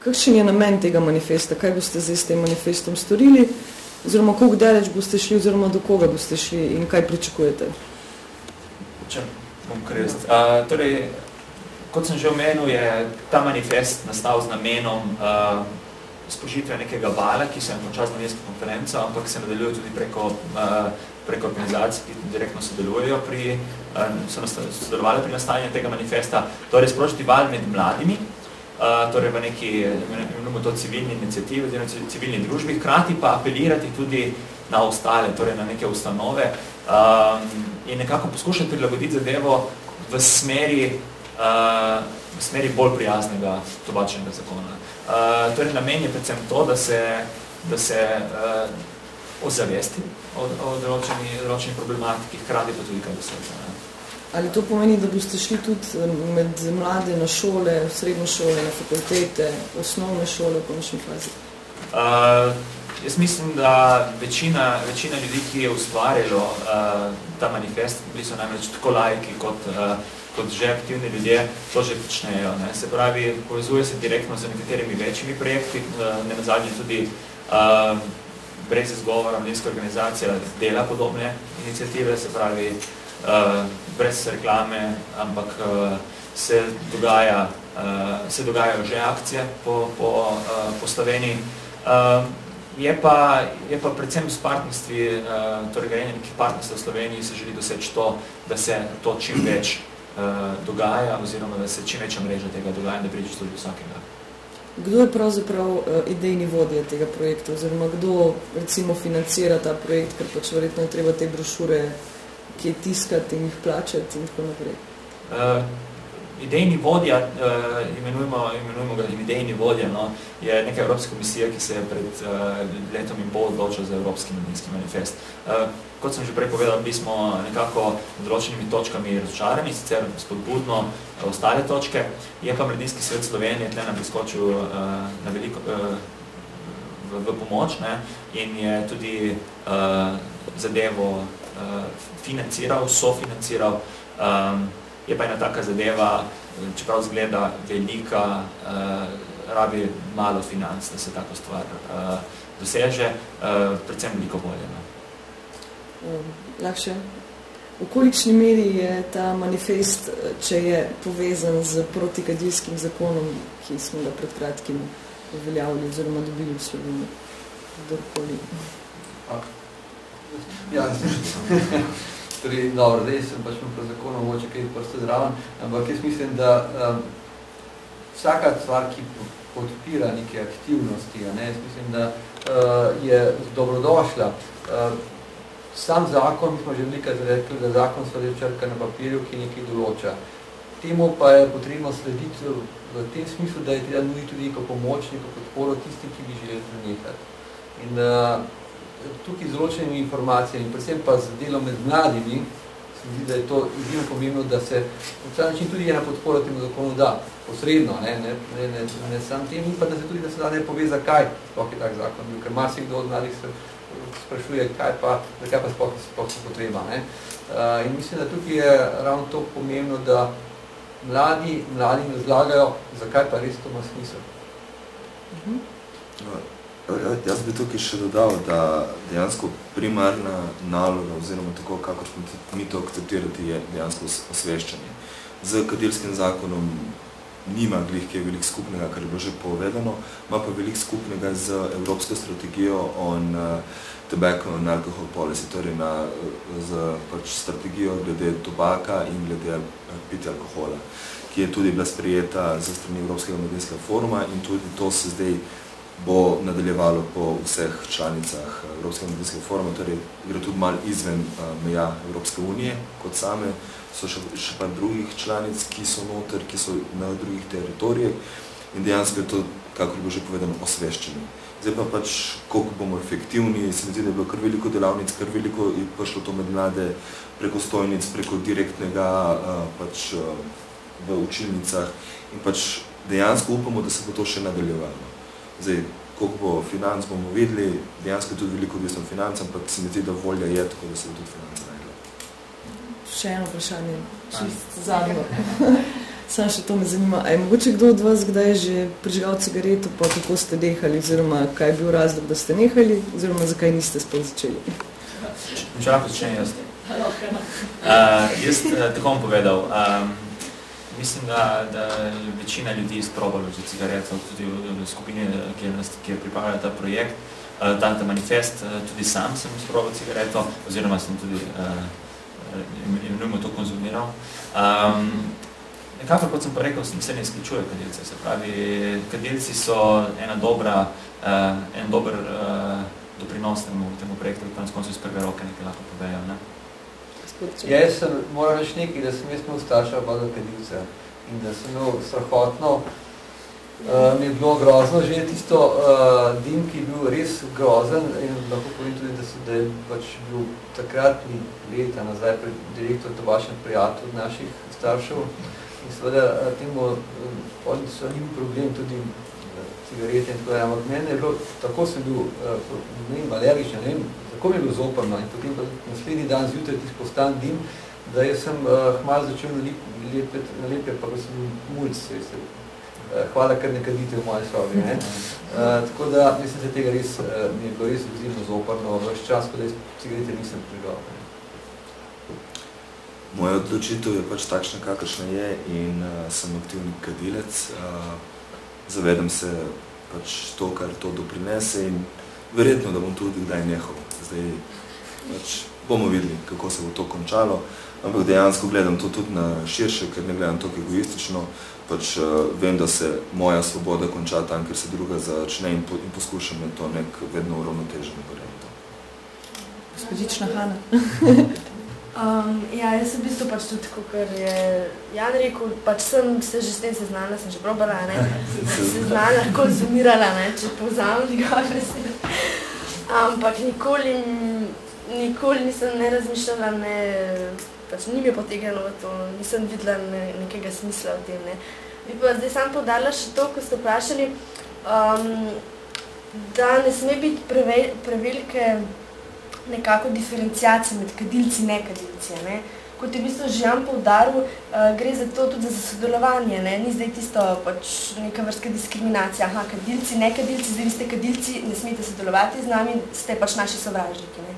kakšen je namen tega manifesta? Kaj boste zdaj s tem manifestom storili? Oziroma, koliko daleč boste šli, oziroma do koga boste šli in kaj pričakujete? Če bom krest. Torej, kot sem že omenil, je ta manifest nastal z namenom sprožitve nekega vala, ki se je končal z novinsko konferenco, ampak se nadaljuje tudi preko organizacij, ki direktno sodelujejo so sodelovali pri nastajanju tega manifesta, torej sprožiti val med mladimi, torej v neki, imenujemo to civilni iniciativi, oziroma civilni družbi, hkrati pa apelirati tudi na ostale, torej na neke ustanove in nekako poskušati prilagoditi zadevo v smeri bolj prijaznega tobačnega zakona. Torej, namen je predvsem to, da se ozavesti o določeni problematiki, hkrati pa tudi kaj dosega. Ali to pomeni, da boste šli tudi med mlade na šole, v srednje šole, na fakultete, osnovne šole v končni fazi? Jaz mislim, da večina ljudi, ki je ustvarjalo ta manifest, bili so namreč tako laiki kot že aktivni ljudje, to že počnejo. Se pravi, povezuje se direktno z nekaterimi večjimi projekti, nenazadnje tudi brez izgovora mladinska organizacija dela podobne iniciative, se pravi, brez reklame, ampak se dogajajo že akcije po Sloveniji. Je pa predvsem s partnerstvi, torej grajenje nekih partnerstv v Sloveniji se želi doseči to, da se to čim več dogaja, oziroma da se čim večja mreža tega dogaja, da priđeš tudi vsakega. Kdo je pravzaprav idejni vodja tega projekta, oziroma kdo recimo financira ta projekt, ker pač verjetno je treba te brošure kje tiskati in jih plačati in tako naprej? Idejni vodja, imenujemo ga idejni vodja, je neka Evropska komisija, ki se je pred letom in pol odločila za Evropski mladinski manifest. Kot sem že prej povedal, bili smo nekako določenimi točkami razočarani, sicer spodbudno ostale točke, je pa Mladinski svet Slovenije tle nam priskočil na veliko v pomoč in je tudi zadevo financiral, sofinanciral. Je pa ena taka zadeva, čeprav zgleda velika, rabi malo financ, da se tako stvar doseže, predvsem veliko volje. Lahše, v kolikšni meri je ta manifest, če je povezan z protikadilskim zakonom, ki smo ga pred kratkim uveljavili oziroma dobili v Sloveniji? Kdorkoli. Ja, torej, dobro, zdaj sem pač po zakonu moče kaj prste zraven, ampak jaz mislim, da vsaka stvar, ki podpira neke aktivnosti, jaz mislim, da je dobrodošla. Sam zakon, mi smo že velikrat rekli, da zakon so črka na papirju, ki nekaj določa. Temu pa je potrebno slediti v tem smislu, da je treba nuditi tudi neko pomoč, neko podporo tistim, ki bi želeli prenehati. In tukaj z določenimi informacijami, predvsem pa z delom med mladimi, se mi zdi, da je to izjemno pomembno, da se v ta način tudi ena podpora temu zakonu da, posredno, ne sam temu, pa da se tudi da se da ne pove, zakaj sploh je tak zakon bil, ker marsikdo od mladih se sprašuje, zakaj pa sploh so potreba. In mislim, da tukaj je ravno to pomembno, da mladim razlagajo, zakaj pa res to ima smisel. Jaz bi tukaj še dodal, da dejansko primarna naloga, oziroma tako, kako smo mi to akceptirati, je dejansko osveščanje. Z kadilskim zakonom nima glih, ki je veliko skupnega, kar je bilo že povedano, ima pa veliko skupnega z Evropsko strategijo on tobacco and alcohol policy, torej z strategijo glede tobaka in glede pitja alkohola, ki je tudi bila sprejeta za strani Evropskega mladinskega foruma in tudi to se zdaj bo nadaljevalo po vseh članicah Evropskega mladinskega foruma, torej gre tudi malo izven meja Evropske unije kot same, so še pa drugih članic, ki so noter, ki so na drugih teritorijah in dejansko je to, kako je bilo že povedano, osveščenje. Zdaj pa pač, koliko bomo efektivni, se mi zdi, da je bilo kar veliko delavnic, kar veliko je prišlo to med mlade preko stojnic, preko direktnega pač v učilnicah in pač dejansko upamo, da se bo to še nadaljevalo. Zdaj, koliko bo financ, bomo videli, dejansko je tudi veliko odvisno financ, ampak se mi zdi, da volja je, tako da se bo tudi financ najdela. Še eno vprašanje, čist zadnjo. Sam še to me zanima. A je mogoče kdo od vas kdaj že prižgal cigareto, pa kako ste nehali, oziroma kaj je bil razlog, da ste nehali, oziroma zakaj niste sploh začeli? Če lahko začnem jaz. Jaz tako bom povedal. Mislim, da je večina ljudi izprobalo že cigareto, tudi v skupini, ki je pripravila ta projekt, ta manifest, tudi sam sem izprobal cigareto, oziroma sem tudi to konzumiral. Nekako, kot sem pa rekel, se ne izključuje kadilce. Se pravi, kadilci so en dober doprinos temu projektu, ki konec koncev iz prve roke nekaj lahko povejo. Ne? Jaz moram reči nekaj, da sem jaz imel starša oba kadilca in da sem imel strahotno, mi je bilo grozno že tisto dim, ki je bil res grozen in lahko povem tudi, da je pač bil takratni leta nazaj direktor tobačnih prijatelj od naših staršev. In seveda temu oni so njim problem tudi cigarete in tako da, ampak meni je bilo, tako sem bil, ne vem, alergičen, ne vem, tako mi je bilo zoprno in potem pa naslednji dan zjutraj postan dim, da jaz sem hmalo začel nalepjati, pa ko sem bil mulc, hvala, kar ne kadite v moji sobi, ne. Tako da, mislim, da tega res, mi je bilo res vzivno zoprno, več čas, ko da cigarete nisem prižgal. Moja odločitev je pač takšna, kakršna je in sem aktivni kadilec. Zavedam se pač to, kar to doprinese in verjetno, da bom tudi kdaj nehal. Zdaj pač bomo videli, kako se bo to končalo, ampak dejansko gledam to tudi na širše, ker ne gledam toliko egoistično. Pač vem, da se moja svoboda konča tam, ker se druga začne in poskušam je to nek vedno uravnotežen variant. Gospodična Hana. Ja, jaz v bistvu pač tudi, kakor je Jan rekel, pač sem se že s tem seznala, sem že probala, ne, seznala, konzumirala, ne, če povzamem njegove besede. Ampak nikoli nisem ne razmišljala, ne, pač ni mi potegnilo v to, nisem videla nekega smisla v tem, ne. Bi pa zdaj sam poudarila še to, ko ste vprašali, da ne sme biti prevelike nekako diferenciacije med kadilci in nekadilci. Ne? Kot je v bistvu že Jan poudaril, gre za to tudi za sodelovanje, ne? Ni zdaj tisto pač neka vrsta diskriminacija. Aha, kadilci, nekadilci, zdaj vi ste kadilci, ne smete sodelovati z nami, ste pač naši sovražniki. Ne?